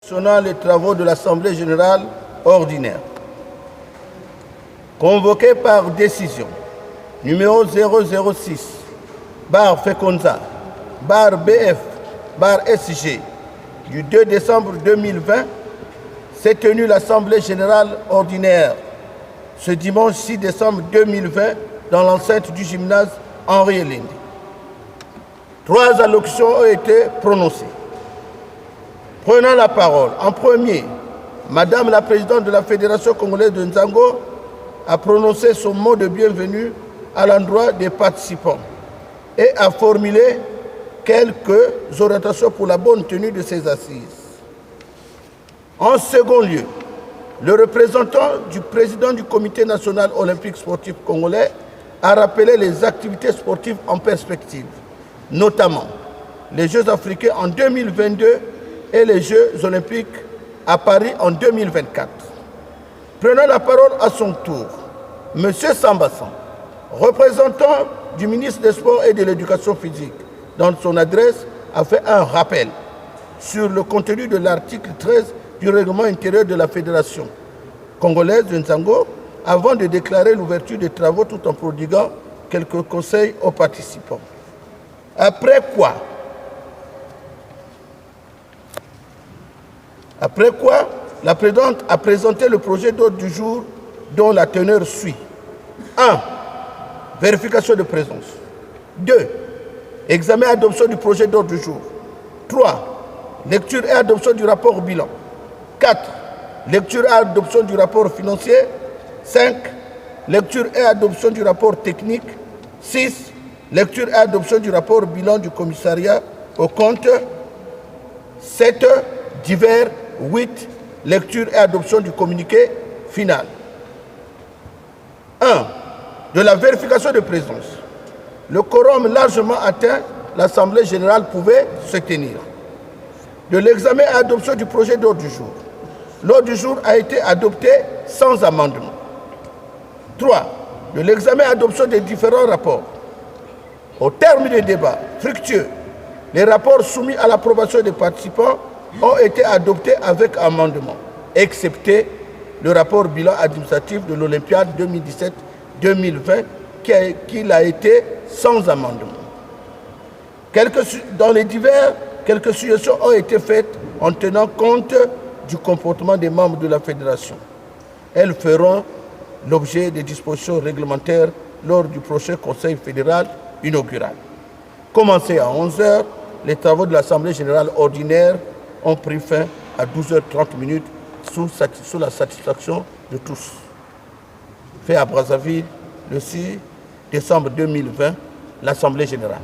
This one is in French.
Selon les travaux de l'Assemblée générale ordinaire, convoquée par décision numéro 006, bar FECONZA, bar BF, bar SG, du 2 décembre 2020, s'est tenue l'Assemblée générale ordinaire ce dimanche 6 décembre 2020 dans l'enceinte du gymnase Henri Elindi. 3 allocutions ont été prononcées. Prenant la parole, en premier, Madame la Présidente de la Fédération congolaise de Nzango a prononcé son mot de bienvenue à l'endroit des participants et a formulé quelques orientations pour la bonne tenue de ces assises. En second lieu, le représentant du président du Comité national olympique sportif congolais a rappelé les activités sportives en perspective, notamment les Jeux africains en 2022 et les Jeux olympiques à Paris en 2024. Prenant la parole à son tour, M. Sambassan, représentant du ministre des Sports et de l'Éducation physique, dans son adresse, a fait un rappel sur le contenu de l'article 13 du règlement intérieur de la Fédération congolaise de Nzango avant de déclarer l'ouverture des travaux tout en prodiguant quelques conseils aux participants. Après quoi, la présidente a présenté le projet d'ordre du jour dont la teneur suit. 1. Vérification de présence. 2. Examen et adoption du projet d'ordre du jour. 3. Lecture et adoption du rapport bilan. 4. Lecture et adoption du rapport financier. 5. Lecture et adoption du rapport technique. 6. Lecture et adoption du rapport bilan du commissariat au compte. 7. Divers. 8. Lecture et adoption du communiqué final. 1. De la vérification de présence. Le quorum largement atteint, l'Assemblée générale pouvait se tenir. De l'examen et adoption du projet d'ordre du jour. L'ordre du jour a été adopté sans amendement. 3. De l'examen et adoption des différents rapports. Au terme des débats fructueux, les rapports soumis à l'approbation des participants ont été adoptés avec amendement, excepté le rapport bilan administratif de l'Olympiade 2017-2020 qui a été sans amendement. Dans les divers, quelques suggestions ont été faites en tenant compte du comportement des membres de la Fédération. Elles feront l'objet des dispositions réglementaires lors du prochain Conseil fédéral inaugural. Commencé à 11h, les travaux de l'Assemblée générale ordinaire ont pris fin à 12h30 sous la satisfaction de tous. Fait à Brazzaville le 6 décembre 2020, l'Assemblée générale.